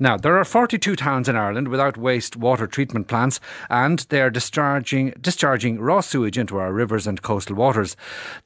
Now, there are 42 towns in Ireland without wastewater treatment plants, and they are discharging raw sewage into our rivers and coastal waters.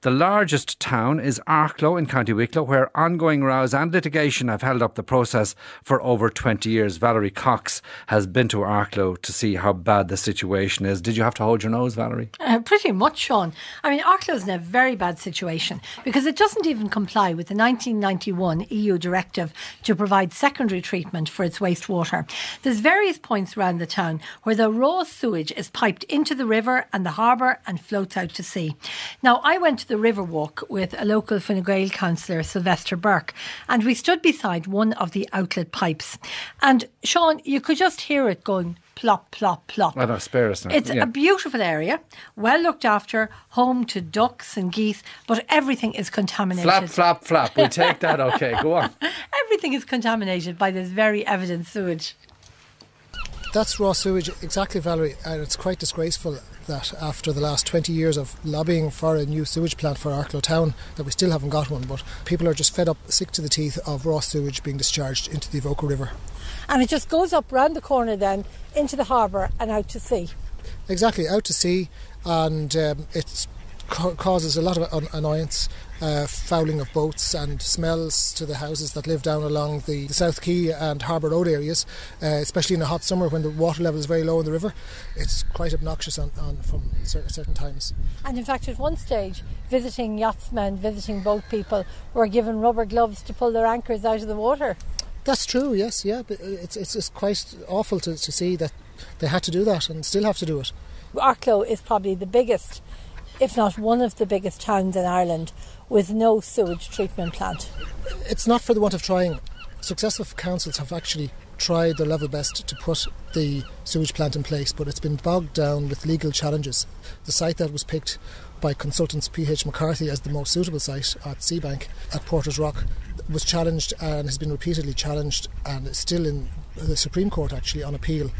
The largest town is Arklow in County Wicklow, where ongoing rows and litigation have held up the process for over 20 years. Valerie Cox has been to Arklow to see how bad the situation is. Did you have to hold your nose, Valerie? Pretty much, Sean. I mean, Arklow's in a very bad situation because it doesn't even comply with the 1991 EU directive to provide secondary treatment for its wastewater. There's various points around the town where the raw sewage is piped into the river and the harbour and floats out to sea. Now, I went to the river walk with a local Fine Gael councillor, Sylvester Burke, and we stood beside one of the outlet pipes. And Sean, you could just hear it going plop, plop, plop. I don't spare us now. It's a beautiful area, well looked after, home to ducks and geese, but everything is contaminated. Flap, flap, flap. We'll take that. Okay, go on. Everything is contaminated by this very evident sewage. That's raw sewage, exactly, Valerie, and it's quite disgraceful that after the last 20 years of lobbying for a new sewage plant for Arklow town, that we still haven't got one, but people are just fed up, sick to the teeth of raw sewage being discharged into the Avoca River. And it just goes up round the corner then into the harbour and out to sea. Exactly, out to sea, and it causes a lot of annoyance, fouling of boats and smells to the houses that live down along the South Quay and Harbour Road areas, especially in the hot summer when the water level is very low in the river. It's quite obnoxious from certain times. And in fact, at one stage, visiting yachtsmen, visiting boat people were given rubber gloves to pull their anchors out of the water. That's true, yes, yeah. But it's quite awful to see that they had to do that and still have to do it. Arklow is probably the biggest, if not one of the biggest towns in Ireland with no sewage treatment plant. It's not for the want of trying. Successive councils have actually tried their level best to put the sewage plant in place, but it's been bogged down with legal challenges. The site that was picked by consultants P.H. McCarthy as the most suitable site at Seabank at Porter's Rock was challenged and has been repeatedly challenged and is still in the Supreme Court actually on appeal.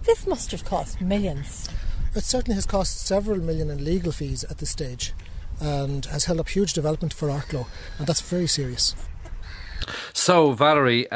This must have cost millions. It certainly has cost several million in legal fees at this stage and has held up huge development for Arklow, and that's very serious. So, Valerie,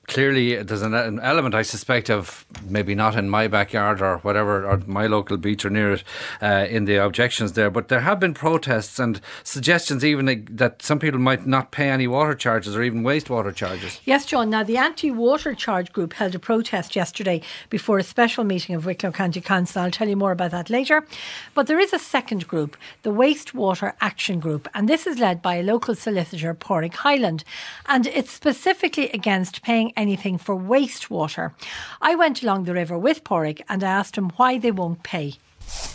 clearly there's an element, I suspect, of maybe not in my backyard or whatever, or my local beach or near it, in the objections there. But there have been protests and suggestions even that some people might not pay any water charges or even wastewater charges. Yes, John. Now, the anti-water charge group held a protest yesterday before a special meeting of Wicklow County Council. I'll tell you more about that later. But there is a second group, the Wastewater Action Group, and this is led by a local solicitor, Pádraig Hyland, and it's specifically against paying anything for wastewater. I went along the river with Pádraig and I asked him why they won't pay.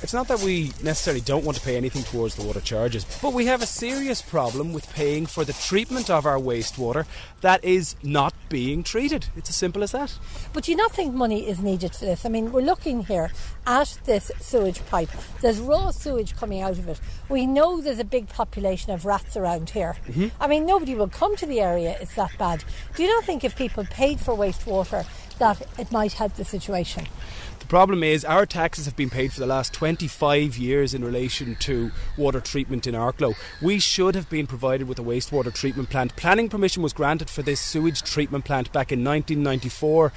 It's not that we necessarily don't want to pay anything towards the water charges, but we have a serious problem with paying for the treatment of our wastewater that is not being treated. It's as simple as that. But do you not think money is needed for this? I mean, we're looking here at this sewage pipe. There's raw sewage coming out of it. We know there's a big population of rats around here. Mm-hmm. I mean, nobody will come to the area, it's that bad. Do you not think if people paid for wastewater that it might help the situation? The problem is our taxes have been paid for the last 25 years in relation to water treatment in Arklow. We should have been provided with a wastewater treatment plant. Planning permission was granted for this sewage treatment plant back in 1994.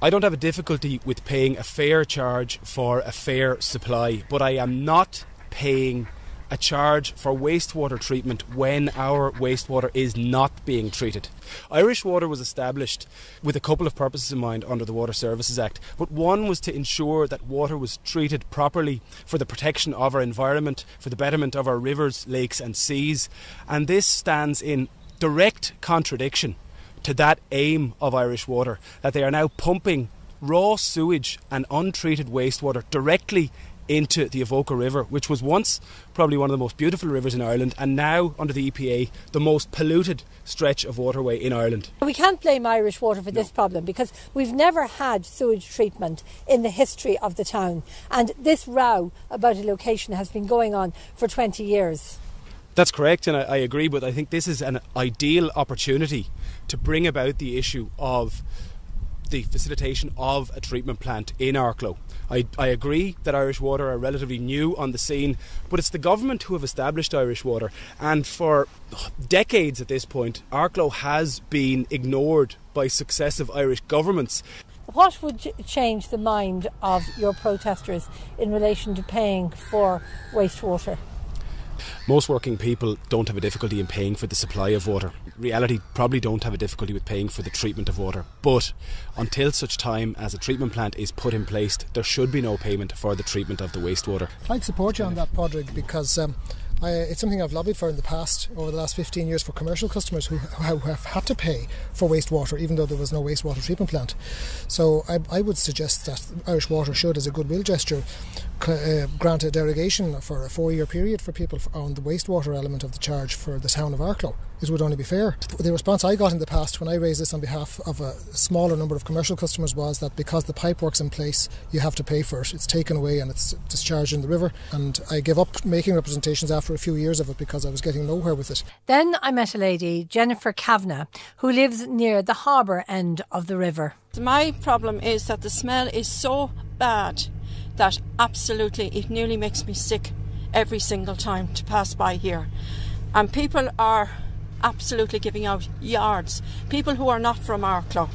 I don't have a difficulty with paying a fair charge for a fair supply, but I am not paying a charge for wastewater treatment when our wastewater is not being treated. Irish Water was established with a couple of purposes in mind under the Water Services Act, but one was to ensure that water was treated properly for the protection of our environment, for the betterment of our rivers, lakes and seas, and this stands in direct contradiction to that aim of Irish Water, that they are now pumping raw sewage and untreated wastewater directly into the Avoca River, which was once probably one of the most beautiful rivers in Ireland and now, under the EPA, the most polluted stretch of waterway in Ireland. We can't blame Irish Water for this problem because we've never had sewage treatment in the history of the town, and this row about a location has been going on for 20 years. That's correct, and I agree, but I think this is an ideal opportunity to bring about the issue of the facilitation of a treatment plant in Arklow. I agree that Irish Water are relatively new on the scene, but it's the government who have established Irish Water, and for decades at this point Arklow has been ignored by successive Irish governments. What would change the mind of your protesters in relation to paying for wastewater? Most working people don't have a difficulty in paying for the supply of water. Reality, probably don't have a difficulty with paying for the treatment of water. But until such time as a treatment plant is put in place, there should be no payment for the treatment of the wastewater. I'd support you on that, Padraig, because it's something I've lobbied for in the past, over the last 15 years, for commercial customers who have had to pay for wastewater even though there was no wastewater treatment plant. So I would suggest that Irish Water should, as a goodwill gesture, grant a derogation for a 4-year period for people on the wastewater element of the charge for the town of Arklow. It would only be fair. The response I got in the past when I raised this on behalf of a smaller number of commercial customers was that because the pipework's in place, you have to pay for it. It's taken away and it's discharged in the river. And I gave up making representations after a few years of it because I was getting nowhere with it. Then I met a lady, Jennifer Kavanagh, who lives near the harbour end of the river. My problem is that the smell is so bad that absolutely it nearly makes me sick every single time to pass by here. And people are absolutely giving out yards. People who are not from Arklow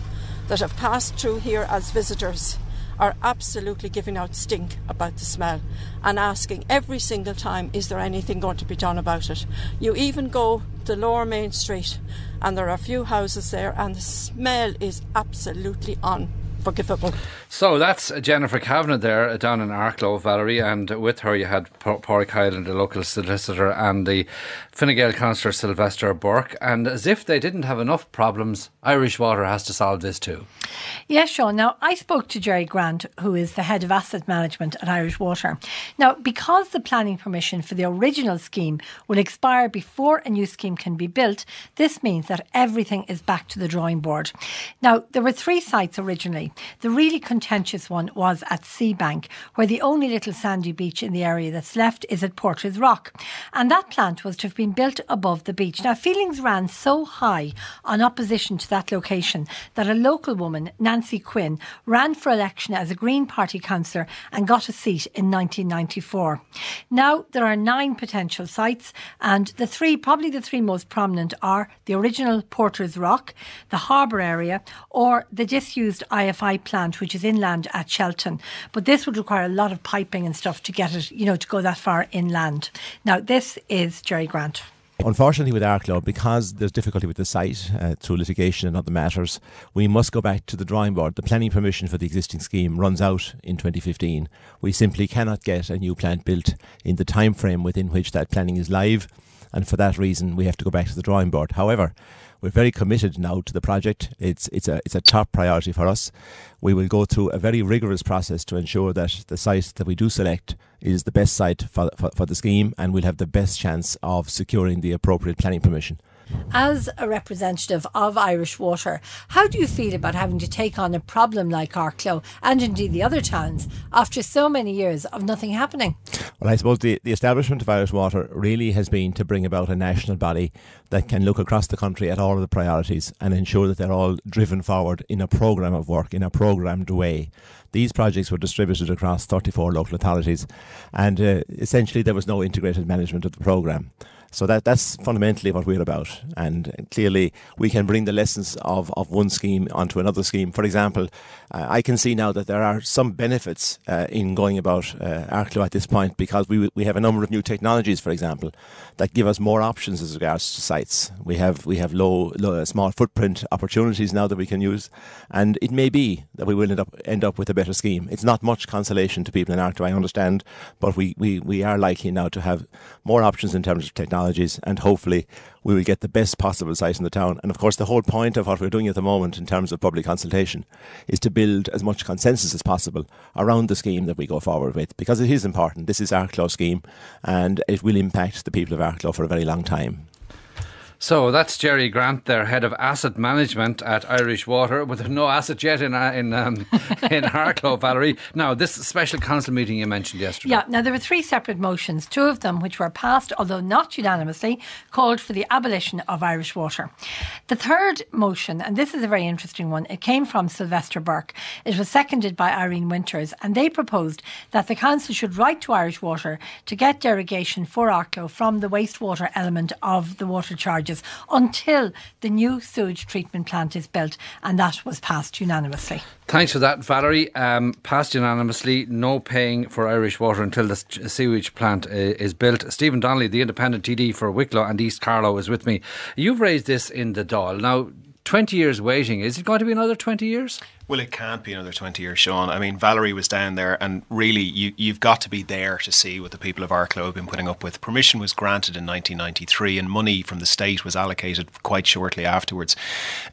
that have passed through here as visitors are absolutely giving out stink about the smell and asking every single time, is there anything going to be done about it? You even go to Lower Main Street and there are a few houses there and the smell is absolutely unforgivable. So that's Jennifer Kavanagh there down in Arklow, Valerie, and with her you had Pádraig Hyland, the local solicitor, and the Fine Gael councillor Sylvester Burke. And as if they didn't have enough problems, Irish Water has to solve this too. Yes, Sean. Now, I spoke to Jerry Grant, who is the head of asset management at Irish Water. Now, because the planning permission for the original scheme will expire before a new scheme can be built, this means that everything is back to the drawing board. Now, there were 3 sites originally. The really contentious one was at Seabank, where the only little sandy beach in the area that's left is at Porter's Rock. And that plant was to have been built above the beach. Now, feelings ran so high on opposition to that location that a local woman, Nancy Quinn, ran for election as a Green Party councillor and got a seat in 1994. Now there are 9 potential sites, and probably the three most prominent are the original Porter's Rock, the harbour area, or the disused IFI plant, which is inland at Shelton. But this would require a lot of piping and stuff to get it, to go that far inland. Now this is Jerry Grant. Unfortunately with Arklow, because there's difficulty with the site through litigation and other matters, we must go back to the drawing board. The planning permission for the existing scheme runs out in 2015. We simply cannot get a new plant built in the time frame within which that planning is live, and for that reason we have to go back to the drawing board. However, we're very committed now to the project. It's a top priority for us. We will go through a very rigorous process to ensure that the site that we do select is the best site for the scheme, and we'll have the best chance of securing the appropriate planning permission. As a representative of Irish Water, how do you feel about having to take on a problem like Arklow and indeed the other towns after so many years of nothing happening? Well, I suppose the establishment of Irish Water really has been to bring about a national body that can look across the country at all of the priorities and ensure that they're all driven forward in a programme of work, in a programmed way. These projects were distributed across 34 local authorities, and essentially there was no integrated management of the programme. So that's fundamentally what we're about, and clearly we can bring the lessons of one scheme onto another scheme. For example, I can see now that there are some benefits in going about Arklow at this point, because we have a number of new technologies, for example, that give us more options as regards to sites. We have low small footprint opportunities now that we can use, and it may be that we will end up with a better scheme. It's not much consolation to people in Arklow, I understand, but we are likely now to have more options in terms of technology, and hopefully we will get the best possible site in the town. And of course the whole point of what we're doing at the moment in terms of public consultation is to build as much consensus as possible around the scheme that we go forward with, because it is important. This is Arklow scheme and it will impact the people of Arklow for a very long time. So that's Jerry Grant, their head of asset management at Irish Water, with no asset yet in Arklow, Valerie. Now, this special council meeting you mentioned yesterday. Yeah, now there were 3 separate motions, 2 of them which were passed, although not unanimously, called for the abolition of Irish Water. The third motion, and this is a very interesting one, it came from Sylvester Burke. It was seconded by Irene Winters, and they proposed that the council should write to Irish Water to get derogation for Arklow from the wastewater element of the water charges charges until the new sewage treatment plant is built, and that was passed unanimously. Thanks for that, Valerie. Passed unanimously, no paying for Irish Water until the sewage plant is built. Stephen Donnelly, the independent TD for Wicklow and East Carlow, is with me. You've raised this in the Dáil. Now, 20 years waiting. Is it going to be another 20 years? Well, it can't be another 20 years, Sean. I mean, Valerie was down there, and really, you've got to be there to see what the people of Arklow have been putting up with. Permission was granted in 1993, and money from the state was allocated quite shortly afterwards.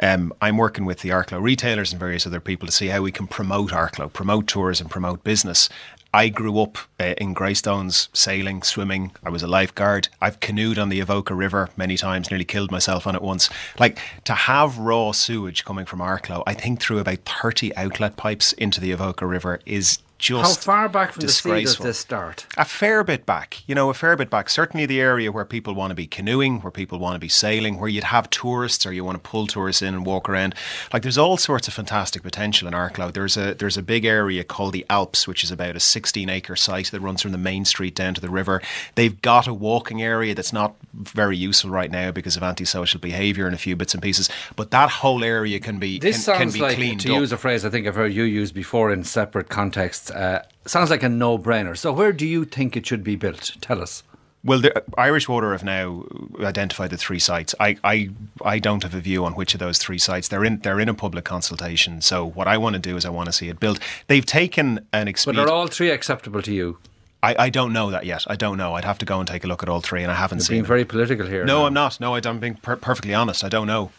I'm working with the Arklow retailers and various other people to see how we can promote Arklow, promote tourism, promote business. I grew up in Greystones, sailing, swimming. I was a lifeguard. I've canoed on the Avoca River many times, nearly killed myself on it once. Like, to have raw sewage coming from Arklow, I think through about 30 outlet pipes into the Avoca River is just How far back from the sea does disgraceful. this start? A fair bit back, a fair bit back. Certainly the area where people want to be canoeing, where people want to be sailing, where you'd have tourists or you want to pull tourists in and walk around. Like, there's all sorts of fantastic potential in Arklow. There's a big area called the Alps, which is about a 16-acre site that runs from the main street down to the river. They've got a walking area that's not very useful right now because of antisocial behaviour and a few bits and pieces. But that whole area can be This can sounds be like, cleaned to up. use a phrase I think I've heard you use before in separate contexts, sounds like a no-brainer. So where do you think it should be built? Tell us. Well, the Irish Water have now identified the 3 sites. I don't have a view on which of those 3 sites. They're in a public consultation. So what I want to do is I want to see it built. They've taken an But are all 3 acceptable to you? I don't know that yet. I don't know. I'd have to go and take a look at all 3, and I haven't You're seen being them. very political here. No, now. I'm not. No, I'm being perfectly honest. I don't know.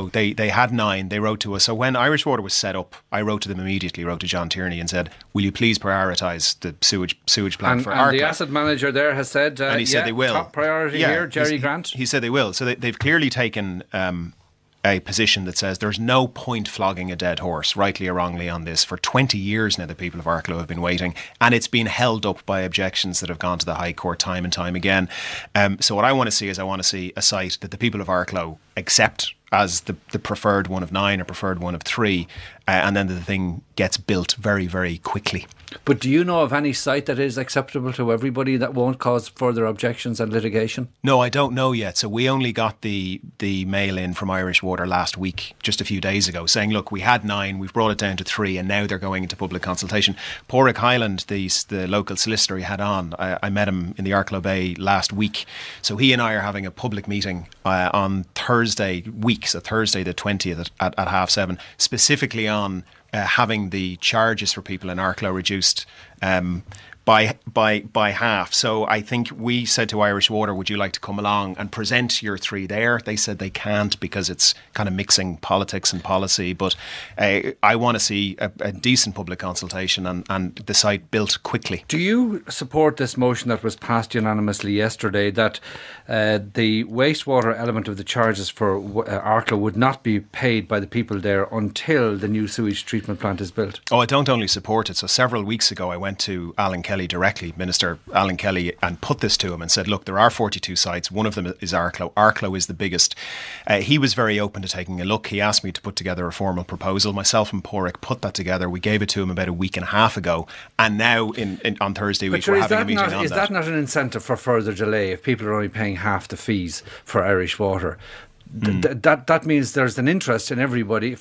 They had 9. They wrote to us. So when Irish Water was set up, I wrote to them immediately, wrote to John Tierney and said, will you please prioritise the sewage plant for Arklow? And the asset manager there has said, and he said they will. Top priority here, Jerry Grant. He said they will. So they've clearly taken a position that says there's no point flogging a dead horse, rightly or wrongly, on this. For 20 years now, the people of Arklow have been waiting, and it's been held up by objections that have gone to the High Court time and time again. So what I want to see is a site that the people of Arklow accept as the preferred one of 9 or preferred one of 3, and then the thing gets built very, very quickly. But do you know of any site that is acceptable to everybody that won't cause further objections and litigation? No, I don't know yet. So we only got the mail in from Irish Water last week, just a few days ago, saying, look, we had 9, we've brought it down to 3, and now they're going into public consultation. Pádraig Hyland, the local solicitor he had on, I met him in the Arklow Bay last week. So he and I are having a public meeting on Thursday the 20th at 7:30, specifically on having the charges for people in Arklow reduced by half. So I think we said to Irish Water, would you like to come along and present your 3 there? They said they can't because it's kind of mixing politics and policy. But I want to see a decent public consultation and the site built quickly. Do you support this motion that was passed unanimously yesterday that the wastewater element of the charges for Arklow would not be paid by the people there until the new sewage treatment plant is built? Oh, I don't only support it. So several weeks ago I went to Alan Kelly directly, Minister Alan Kelly, and put this to him and said, look, there are 42 sites. One of them is Arklow. Arklow is the biggest. He was very open to taking a look. He asked me to put together a formal proposal. Myself and Pádraig put that together. We gave it to him about a week and a half ago. And now on Thursday week we're having a meeting on that. Is that not an incentive for further delay if people are only paying half the fees for Irish Water? That means there's an interest in everybody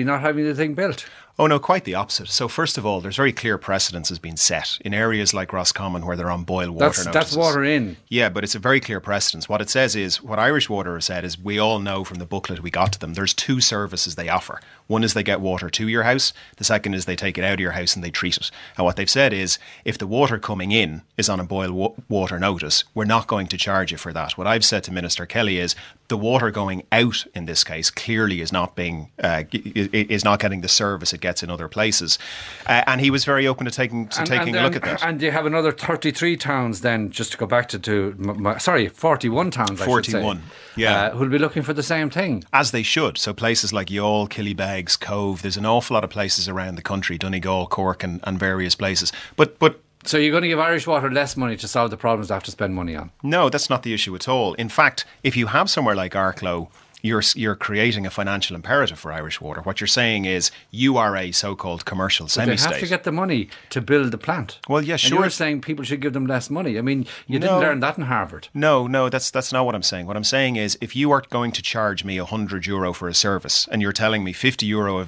not having the thing built. Oh no, quite the opposite. So first of all, there's very clear precedence has been set in areas like Roscommon where they're on boil water notices. That's water in. Yeah, but it's a very clear precedence. What it says is, what Irish Water has said is, we all know from the booklet we got to them, there's 2 services they offer. One is they get water to your house. The second is they take it out of your house and they treat it. And what they've said is, if the water coming in is on a boil water notice, we're not going to charge you for that. What I've said to Minister Kelly is, the water going out in this case clearly is not getting the service it gets in other places, and he was very open to taking a look at that. And you have another 33 towns then, just to go back to 41 towns. 41, yeah, who'll be looking for the same thing, as they should. So places like Youghal, Killybegs, Cove. There's an awful lot of places around the country, Donegal, Cork, and various places. But. So you're going to give Irish Water less money to solve the problems they have to spend money on? No, that's not the issue at all. In fact, if you have somewhere like Arklow, you're creating a financial imperative for Irish Water. What you're saying is you are a so-called commercial semi-state. They have to get the money to build the plant. Well, yeah, sure. And you're saying people should give them less money. I mean, you didn't learn that in Harvard. No, that's not what I'm saying. What I'm saying is, if you are going to charge me €100 for a service, and you're telling me €50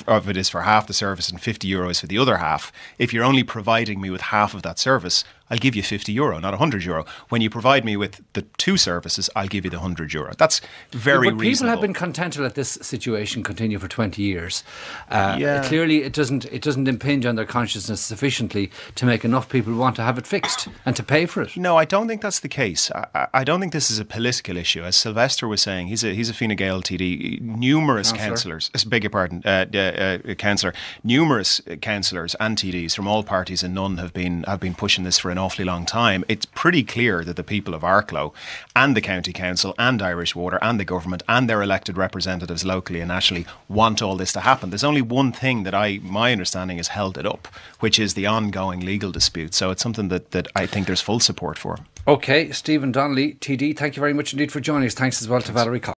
of it is for half the service and €50 for the other half, if you're only providing me with half of that service, I'll give you €50, not €100. When you provide me with the two services, I'll give you the €100. That's very reasonable. People have been content to let this situation continue for 20 years. Clearly, it doesn't impinge on their consciousness sufficiently to make enough people want to have it fixed and to pay for it. No, I don't think that's the case. I don't think this is a political issue. As Sylvester was saying, he's a Fine Gael TD. Numerous councillors, numerous councillors and TDs from all parties and none have been pushing this for an awfully long time. It's pretty clear that the people of Arklow and the County Council and Irish Water and the government and their elected representatives locally and nationally want all this to happen. There's only one thing that my understanding has held it up, which is the ongoing legal dispute. So it's something that I think there's full support for. OK, Stephen Donnelly, TD, thank you very much indeed for joining us. Thanks as well to Valerie Cox.